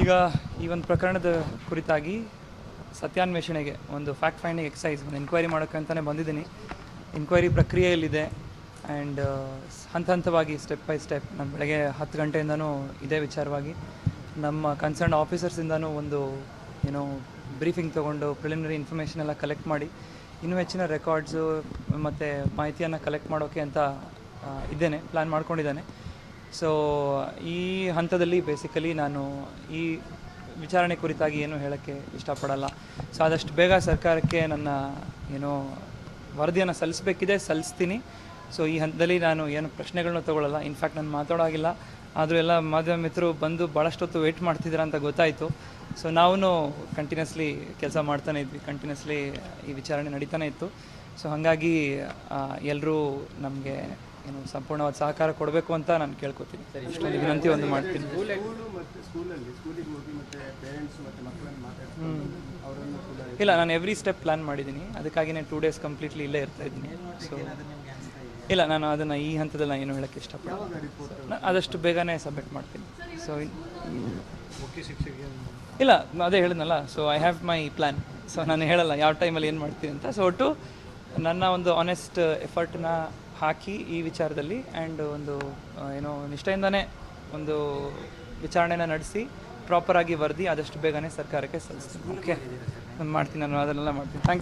ಈಗ ಈ ಒಂದು ಪ್ರಕರಣದ ಕುರಿತಾಗಿ ಸತ್ಯಾನ್ವೇಷಣೆಗೆ ಒಂದು ಫ್ಯಾಕ್ಟ್ ಫೈಂಡಿಂಗ್ ಎಕ್ಸಸೈಸ್ ಒಂದು ಎನ್ಕ್ವೈರಿ ಮಾಡೋಕ್ಕಂತಲೇ ಬಂದಿದ್ದೀನಿ. ಎನ್ಕ್ವೈರಿ ಪ್ರಕ್ರಿಯೆಯಲ್ಲಿದೆ ಆ್ಯಂಡ್ ಹಂತ ಹಂತವಾಗಿ ಸ್ಟೆಪ್ ಬೈ ಸ್ಟೆಪ್ ನಾನು ಬೆಳಗ್ಗೆ 10 ಗಂಟೆಯಿಂದನೂ ಇದೇ ವಿಚಾರವಾಗಿ ನಮ್ಮ ಕನ್ಸರ್ನ್ ಆಫೀಸರ್ಸಿಂದನೂ ಒಂದು ಬ್ರೀಫಿಂಗ್ ತೊಗೊಂಡು ಪ್ರಿಲಿಮಿನರಿ ಇನ್ಫಾರ್ಮೇಷನ್ ಎಲ್ಲ ಕಲೆಕ್ಟ್ ಮಾಡಿ ಇನ್ನೂ ಹೆಚ್ಚಿನ ರೆಕಾರ್ಡ್ಸು ಮತ್ತು ಮಾಹಿತಿಯನ್ನು ಕಲೆಕ್ಟ್ ಮಾಡೋಕ್ಕೆ ಅಂತ ಪ್ಲ್ಯಾನ್ ಮಾಡ್ಕೊಂಡಿದ್ದೇನೆ. ಸೊ ಈ ಹಂತದಲ್ಲಿ ಬೇಸಿಕಲಿ ನಾನು ಈ ವಿಚಾರಣೆ ಕುರಿತಾಗಿ ಏನು ಹೇಳೋಕ್ಕೆ ಇಷ್ಟಪಡಲ್ಲ. ಸೊ ಆದಷ್ಟು ಬೇಗ ಸರ್ಕಾರಕ್ಕೆ ನನ್ನ ವರದಿಯನ್ನು ಸಲ್ಲಿಸ್ತೀನಿ. ಸೊ ಈ ಹಂತದಲ್ಲಿ ನಾನು ಏನು ಪ್ರಶ್ನೆಗಳನ್ನ ತೊಗೊಳ್ಳಲ್ಲ. ಇನ್ಫ್ಯಾಕ್ಟ್ ನಾನು ಮಾತಾಡೋಗಿಲ್ಲ, ಆದರೂ ಎಲ್ಲ ಮಾಧ್ಯಮ ಮಿತ್ರರು ಬಂದು ಭಾಳಷ್ಟೊತ್ತು ವೇಟ್ ಮಾಡ್ತಿದ್ದೀರಾ ಅಂತ ಗೊತ್ತಾಯಿತು. ಸೊ ನಾವು ಕಂಟಿನ್ಯೂಸ್ಲಿ ಕೆಲಸ ಮಾಡ್ತಾನೆ ಇದ್ವಿ, ಕಂಟಿನ್ಯೂಸ್ಲಿ ಈ ವಿಚಾರಣೆ ನಡೀತಾನೆ ಇತ್ತು. ಸೊ ಹಾಗಾಗಿ ಎಲ್ಲರೂ ನಮಗೆ ಸಂಪೂರ್ಣವಾದ ಸಹಕಾರ ಕೊಡಬೇಕು ಅಂತ ನಾನು ಕೇಳ್ಕೊತೀನಿ. ಇಷ್ಟೊಂದು ವಿನಂತಿ ಒಂದು ಮಾಡ್ತೀನಿ. ಇಲ್ಲ, ನಾನು ಎವ್ರಿ ಸ್ಟೆಪ್ ಪ್ಲ್ಯಾನ್ ಮಾಡಿದ್ದೀನಿ. ಅದಕ್ಕಾಗಿಯೇ 2 days ಕಂಪ್ಲೀಟ್ಲಿ ಇಲ್ಲೇ ಇರ್ತಾಯಿದ್ದೀನಿ. ಸೊ ಇಲ್ಲ, ನಾನು ಅದನ್ನು ಈ ಹಂತದಲ್ಲಿ ಏನು ಹೇಳೋಕ್ಕೆ ಇಷ್ಟಪಡ್ತೀನಿ. ಆದಷ್ಟು ಬೇಗನೆ ಸಬ್ಮಿಟ್ ಮಾಡ್ತೀನಿ. ಸೊ ಇಲ್ಲ, ಅದೇ ಹೇಳಿದ್ನಲ್ಲ, so I have my plan. So ನಾನು ಹೇಳಲ್ಲ ಯಾವ ಟೈಮಲ್ಲಿ ಏನು ಮಾಡ್ತೀನಿ ಅಂತ. ಸೊ ಒಟ್ಟು ನನ್ನ ಒಂದು ಆನೆಸ್ಟ್ ಎಫರ್ಟನ್ನ ಹಾಕಿ ಈ ವಿಚಾರದಲ್ಲಿ ಆ್ಯಂಡ್ ಒಂದು ನಿಷ್ಠೆಯಿಂದನೇ ಒಂದು ವಿಚಾರಣೆನ ನಡೆಸಿ ಪ್ರಾಪರಾಗಿ ವರದಿ ಆದಷ್ಟು ಬೇಗನೆ ಸರ್ಕಾರಕ್ಕೆ ಸಲ್ಲಿಸ್ತೀನಿ. ಓಕೆ, ನಾನು ಮಾಡ್ತೀನಿ, ನಾನು ಅದನ್ನೆಲ್ಲ ಮಾಡ್ತೀನಿ. Thank you.